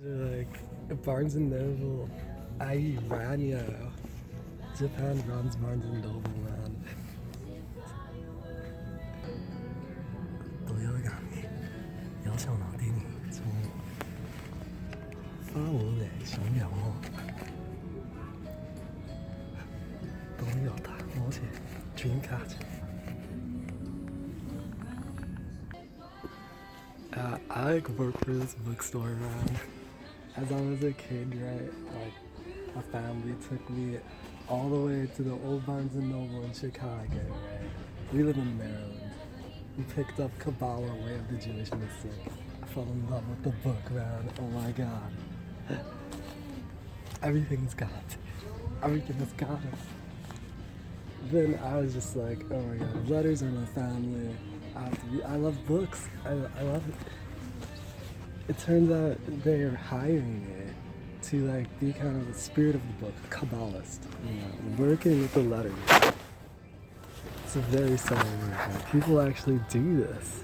Like Barnes and Noble, I ran Japan runs Barnes and Noble, man. 都有感觉，有想到电影从法文的上两幕都有它，而且 Dreamcatcher。I work for this bookstore, man. As I was a kid, right, like my family took me all the way to the old Barnes and Noble in Chicago, right? We live in Maryland. We picked up Kabbalah, Way of the Jewish Mystic. I fell in love with the book, man. Oh my God. Everything's got it. Everything has got it. Then I was just like, oh my God, letters are my family. I love books. I love it. It turns out they're hiring me to like be kind of the spirit of the book, Kabbalist, working with the letters. It's a very subtle work. Like, people actually do this.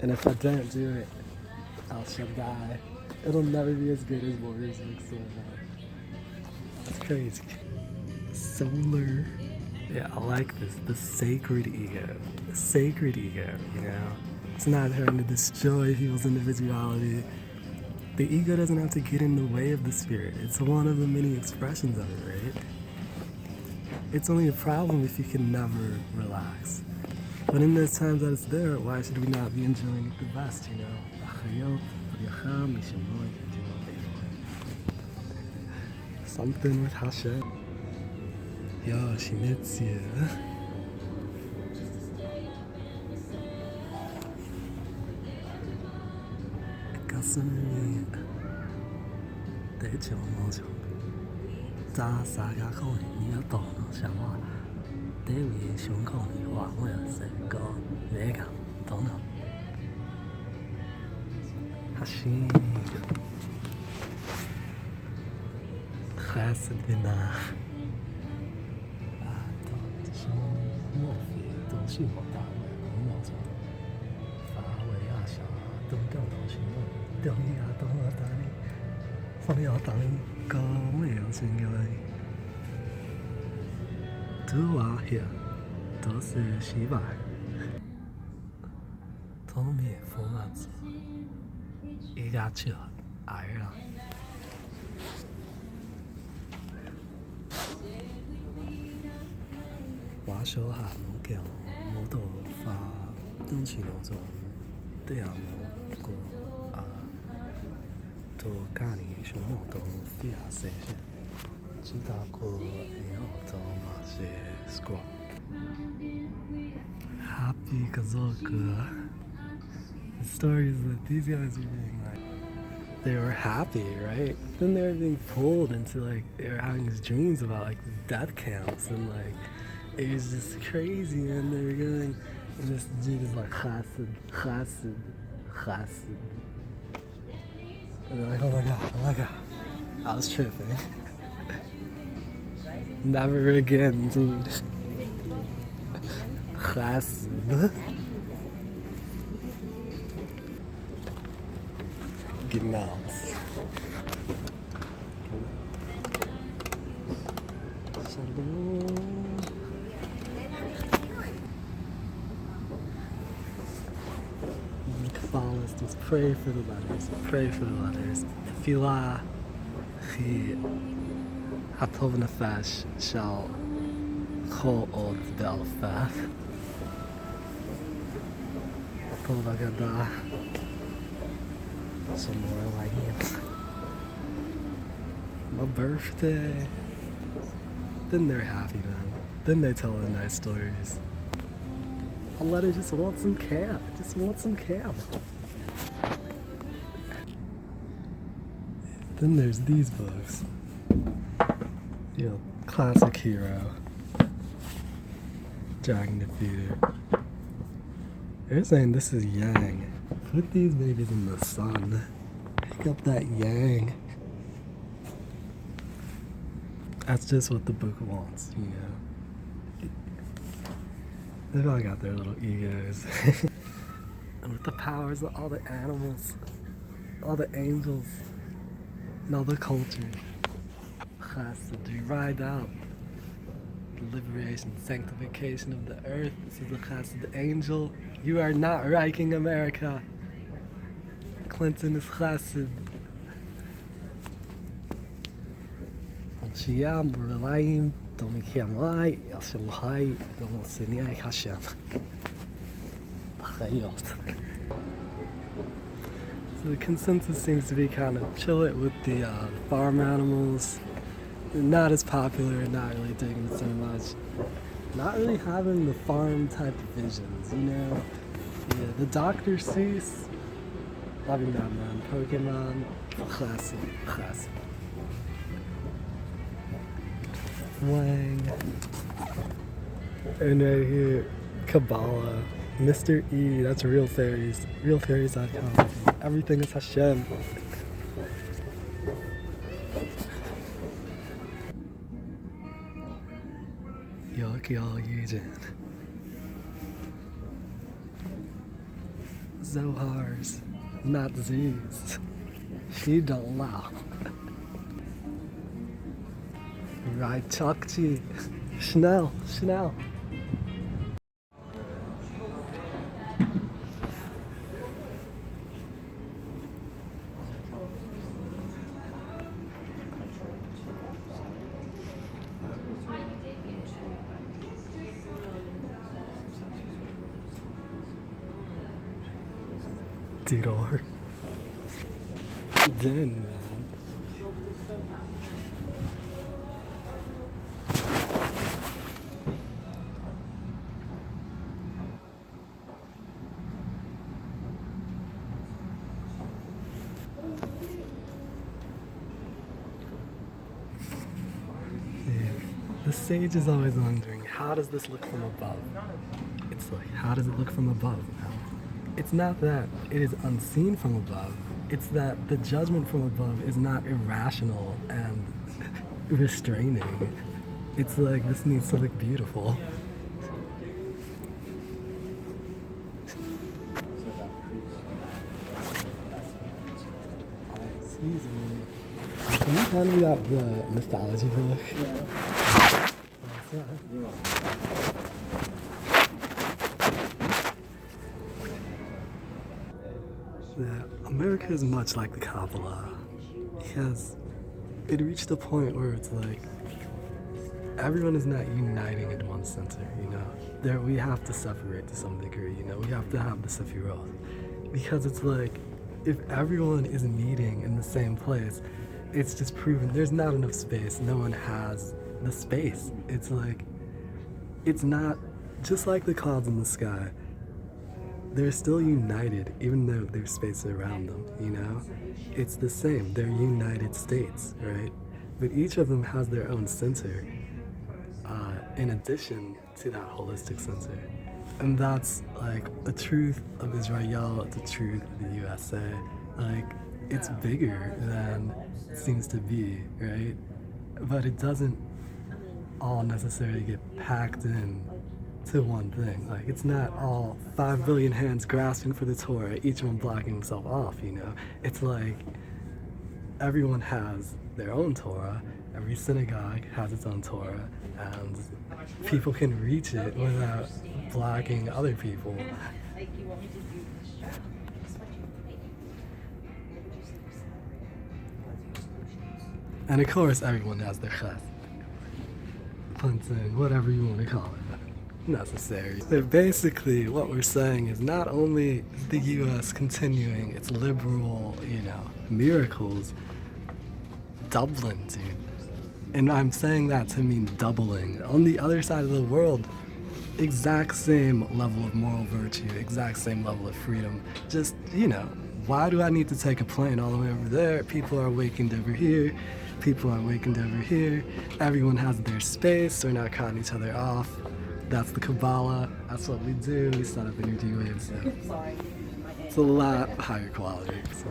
And if I don't do it, I'll die. It'll never be as good as Warriors Bookstore. That's crazy. Solar. Yeah, I like this. The sacred ego. The sacred ego, you know? It's not trying to destroy people's individuality. The ego doesn't have to get in the way of the spirit. It's one of the many expressions of it, right? It's only a problem if you can never relax. But in those times that it's there, why should we not be enjoying it the best, you know? Something with Hashem. Yo, Shimizu. 가슴이 대체 뭐죠? 자 사가 거의 이어도想法 대위胸口里话我有这个내가懂了 하시 Hasidim 都是我大卫，我冇错。法维亚小东掉头去问，掉你啊东啊打你，放要打你，高没有钱给你。都啊here，都是西巴。透明风浪子，一家去了，矮了。話數下冇叫冇到發當前我就都有冇個到家年上冇到飛下寫先，知道個以後就嘛寫 squat。Happy 家族。The story is that these guys were being like, they were happy, right? Then they were being pulled into like, they were having these dreams about like death camps and like, it was just crazy, and they were going, and this dude is like, Chassid. And they're like, oh my God. I was tripping. Never again, dude. Chassid. Genau. Shalom. Kabbalist was pray for the letters. Pray for the letters. Tefillah chi hatov nefesh shall kol od be'alfeth. Tov agadah. Some more like him. My birthday. Then they're happy, man. Then they tell the nice stories. A letter just wants some cab. Then there's these books. You know, classic hero. Dragging the theater. They're saying this is yang. Put these babies in the sun. Pick up that yang. That's just what the book wants, you know. They've all got their little egos. And with the powers of all the animals, all the angels, and all the culture, Chassid, we ride out the liberation, sanctification of the earth. This is the Chassid angel. You are not wrecking America. Clinton is Chassid. Shiyam, Relayim, Domikiam Lai, Yashim Hai, Domosini Hashem. So the consensus seems to be kind of chill it with the farm animals. Not as popular, not really digging it so much. Not really having the farm type of visions, you know? Yeah, the Dr. Seuss, loving that man, Pokemon, classic. Wang. And right here, Kabbalah, Mr. E, that's real fairies, realfairies.com. Everything is Hashem. Yokyal Yujin. Zohars, not Z's. She don't laugh. Right, Chukchi. Schnell. Diror. Then, man. The sage is always wondering, how does this look from above? It's like, how does it look from above? It's not that it is unseen from above. It's that the judgment from above is not irrational and restraining. It's like, this needs to look beautiful. Excuse me. Can you tell me about the mythology book? Yeah, America is much like the Kabbalah, because it reached a point where it's like everyone is not uniting in one center, you know. There we have to separate to some degree, you know. We have to have the Sefirot, because it's like if everyone is meeting in the same place, it's just proven there's not enough space. No one has the space. It's like, it's not just like the clouds in the sky. They're still united, even though there's space around them, you know? It's the same. They're united states, right? But each of them has their own center, in addition to that holistic center. And that's like the truth of Israel, the truth of the USA. Like, it's bigger than it seems to be, right? But it doesn't all necessarily get packed in to one thing. Like, it's not all 5 billion hands grasping for the Torah, each one blocking himself off, you know? It's like everyone has their own Torah, every synagogue has its own Torah, and people can reach it without blocking other people. And of course, everyone has their chesed, punting, whatever you want to call it, necessary. But basically, what we're saying is not only is the U.S. continuing its liberal, you know, miracles, Dublin, dude. And I'm saying that to mean doubling. On the other side of the world, exact same level of moral virtue, exact same level of freedom. Just, you know, why do I need to take a plane all the way over there? People are awakened over here. People are awakened over here. Everyone has their space. We're not cutting each other off. That's the Kabbalah. That's what we do. We set up energy waves. So it's a lot higher quality. So,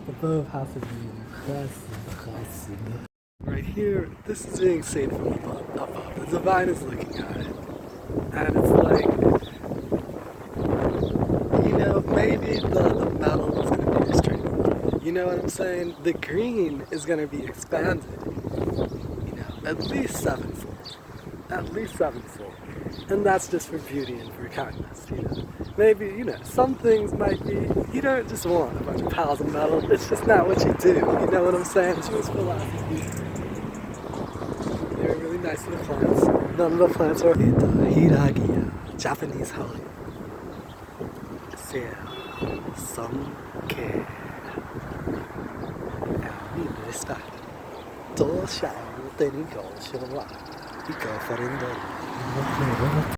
Bobov Hasidim, Chassid. Right here, this is being seen from above. The divine is looking at it. And it's like, maybe the metal is going to be restrained. You know what I'm saying? The green is going to be expanded. At least sevenfold. At least sevenfold. And that's just for beauty and for kindness, Maybe, some things might be, you don't just want a bunch of piles of metal. It's just not what you do. You know what I'm saying? Jewish philosophy. They're really nice to the plants. None of the plants are hiragiya, Japanese holly. Some care and respect. All shall, then you go for